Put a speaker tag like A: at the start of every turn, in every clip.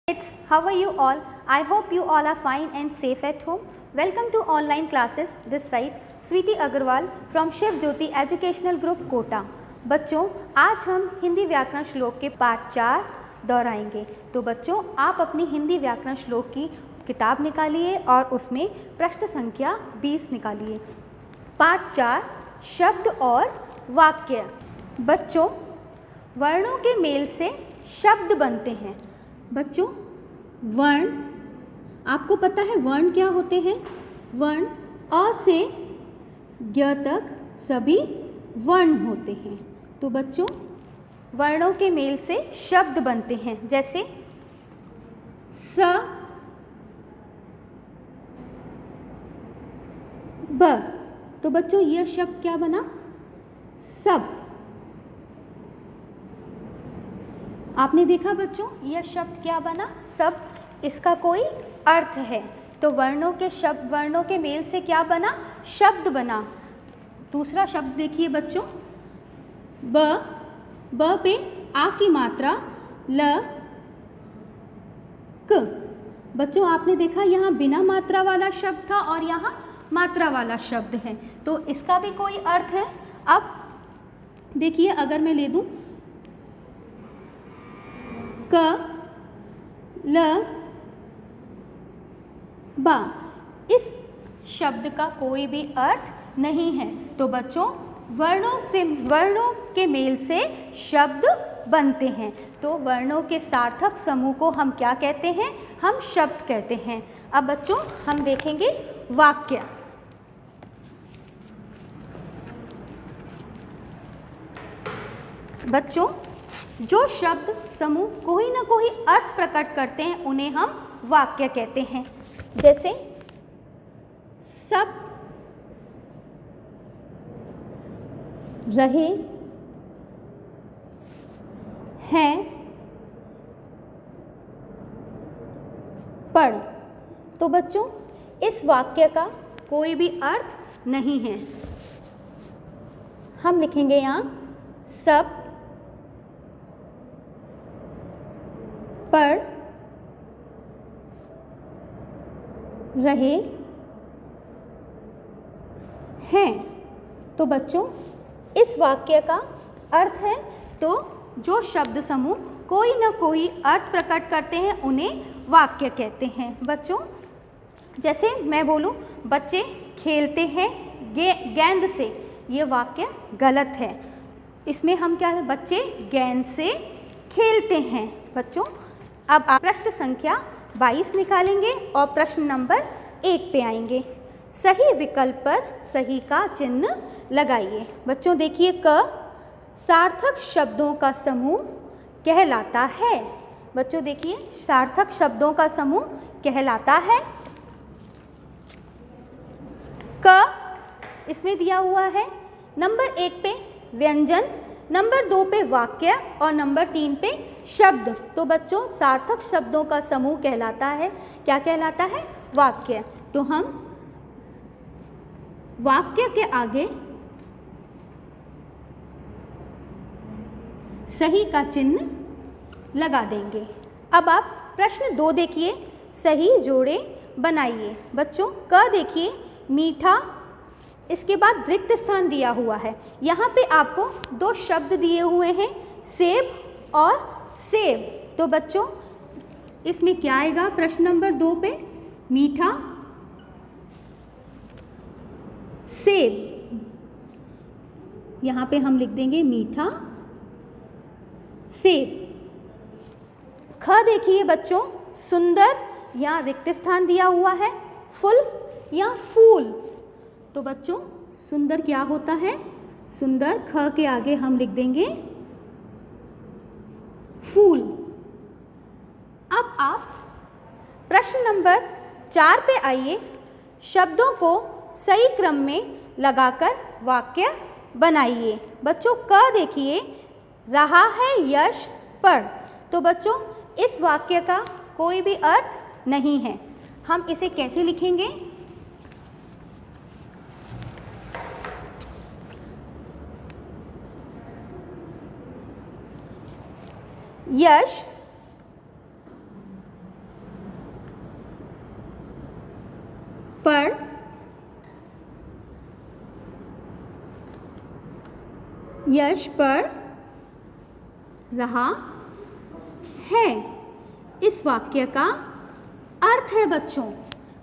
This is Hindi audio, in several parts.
A: Kids, how are you all? I hope you all are fine and safe at home. Welcome to online classes. This side Sweety Agarwal from Shiv Jyoti Educational Group Kota. बच्चों, आज हम हिंदी व्याकरण श्लोक के पाठ 4 दोहराएंगे। तो बच्चों, आप अपनी हिंदी व्याकरण श्लोक की किताब निकालिए और उसमें पृष्ठ संख्या 20 निकालिए। पाठ 4 शब्द और वाक्य। बच्चों, वर्णों के मेल से शब्द बनते हैं। बच्चों, वर्ण, आपको पता है वर्ण क्या होते हैं? वर्ण अ से ज्ञ तक सभी वर्ण होते हैं। तो बच्चों, वर्णों के मेल से शब्द बनते हैं, जैसे स ब। तो बच्चों, यह शब्द क्या बना? सब। आपने देखा बच्चों, यह शब्द क्या बना? सब। इसका कोई अर्थ है। तो वर्णों के मेल से क्या बना? शब्द बना। दूसरा शब्द देखिए बच्चों, ब पे आ की मात्रा ल क। बच्चों, आपने देखा यहाँ बिना मात्रा वाला शब्द था और यहाँ मात्रा वाला शब्द है, तो इसका भी कोई अर्थ है। अब देखिए, अगर मैं ले दूं क ल बा, इस शब्द का कोई भी अर्थ नहीं है। तो बच्चों, वर्णों के मेल से शब्द बनते हैं। तो वर्णों के सार्थक समूह को हम क्या कहते हैं? हम शब्द कहते हैं। अब बच्चों, हम देखेंगे वाक्य। बच्चों, जो शब्द समूह कोई ना कोई अर्थ प्रकट करते हैं उन्हें हम वाक्य कहते हैं। जैसे सब, रहे, हैं, पढ़। तो बच्चों, इस वाक्य का कोई भी अर्थ नहीं है। हम लिखेंगे यहाँ सब, पढ़, रहे, हैं। तो बच्चों, इस वाक्य का अर्थ है, तो जो शब्द समूह कोई ना कोई अर्थ प्रकट करते हैं उन्हें वाक्य कहते हैं। बच्चों, जैसे मैं बोलूं बच्चे खेलते हैं गेंद से, ये वाक्य गलत है। इसमें हम क्या है? बच्चे गेंद से खेलते हैं। बच्चों, अब आप प्रश्न संख्या 22 निकालेंगे और प्रश्न नंबर 1 पे आएंगे। सही विकल्प पर सही का चिन्ह लगाइए। बच्चों देखिए, क सार्थक शब्दों का समूह कहलाता है। बच्चों देखिए, सार्थक शब्दों का समूह कहलाता है। क इसमें दिया हुआ है नंबर 1 पे व्यंजन, नंबर 2 पे वाक्य और नंबर 3 पे शब्द। तो बच्चों, सार्थक शब्दों का समूह कहलाता है, क्या कहलाता है? वाक्य। तो हम वाक्य के आगे सही का चिन्ह लगा देंगे। अब आप प्रश्न 2 देखिए, सही जोड़े बनाइए। बच्चों, क देखिए मीठा, इसके बाद रिक्त स्थान दिया हुआ है। यहाँ पे आपको 2 शब्द दिए हुए हैं, सेब और सेब। तो बच्चों, इसमें क्या आएगा? प्रश्न नंबर 2 पे मीठा, सेब। यहाँ पे हम लिख देंगे मीठा, सेब। ख देखिए बच्चों, सुंदर, यहाँ रिक्त स्थान दिया हुआ है, फुल या फूल। तो बच्चों, सुंदर क्या होता है? सुंदर, ख के आगे हम लिख देंगे फूल। अब आप प्रश्न नंबर 4 पे आइए। शब्दों को सही क्रम में लगाकर वाक्य बनाइए। बच्चों, क देखिए रहा है यश पढ़। तो बच्चों, इस वाक्य का कोई भी अर्थ नहीं है। हम इसे कैसे लिखेंगे? यश पढ़ यश पढ़ रहा है। इस वाक्य का अर्थ है बच्चों,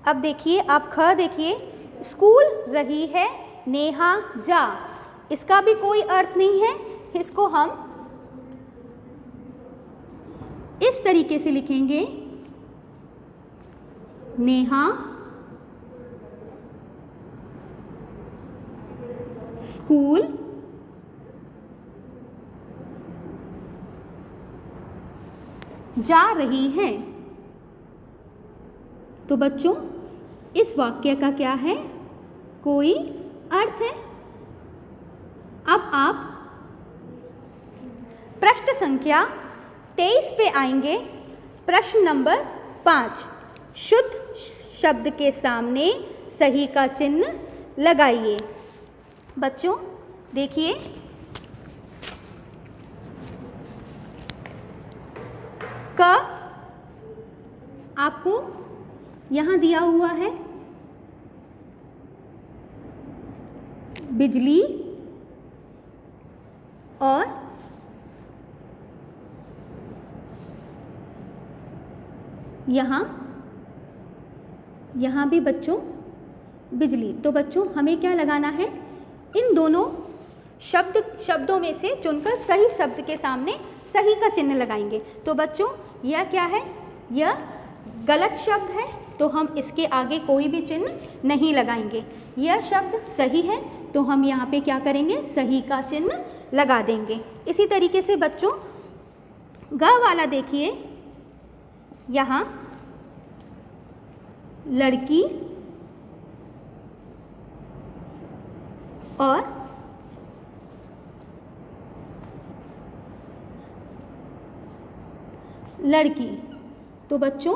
A: अब देखिए, आप ख देखिए, स्कूल रही है नेहा जा, इसका भी कोई अर्थ नहीं है। इसको हम इस तरीके से लिखेंगे, नेहा स्कूल जा रही है। तो बच्चों इस वाक्य का क्या है, कोई अर्थ है। अब आप प्रश्न संख्या 23 पे आएंगे। प्रश्न नंबर 5, शुद्ध शब्द के सामने सही का चिन्ह लगाइए। बच्चों देखिए, क आपको यहाँ दिया हुआ है, बिजली, और यहाँ भी बच्चों बिजली। तो बच्चों हमें क्या लगाना है, इन दोनों शब्दों में से चुनकर सही शब्द के सामने सही का चिन्ह लगाएंगे। तो बच्चों यह क्या है, यह गलत शब्द है, तो हम इसके आगे कोई भी चिन्ह नहीं लगाएंगे। यह शब्द सही है तो हम यहाँ पे क्या करेंगे, सही का चिन्ह लगा देंगे। इसी तरीके से बच्चों ग वाला देखिए, यहाँ लड़की और लड़की। तो बच्चों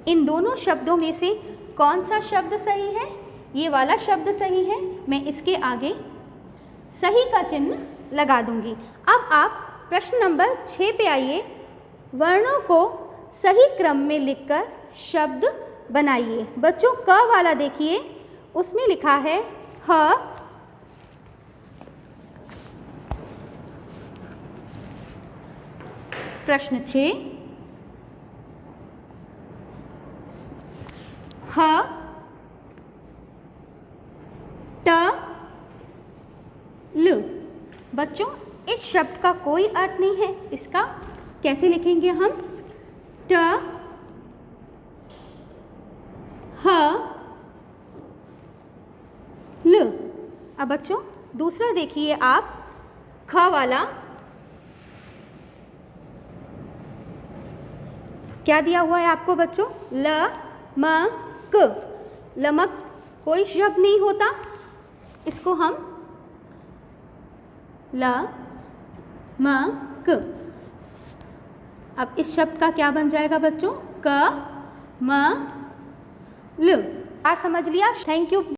A: इन दोनों शब्दों में से कौन सा शब्द सही है, ये वाला शब्द सही है, मैं इसके आगे सही का चिन्ह लगा दूंगी। अब आप प्रश्न नंबर 6 पे आइए। वर्णों को सही क्रम में लिखकर शब्द बनाइए। बच्चों क वाला देखिए, उसमें लिखा है ह, प्रश्न 6, ह ट ल। बच्चों इस शब्द का कोई अर्थ नहीं है, इसका कैसे लिखेंगे हम, ट ह ल। अब बच्चों दूसरा देखिए आप, ख वाला क्या दिया हुआ है आपको बच्चों, ल म क। लमक कोई शब्द नहीं होता, इसको हम ल म क। अब इस शब्द का क्या बन जाएगा बच्चों, क म ल। समझ लिया, थैंक यू।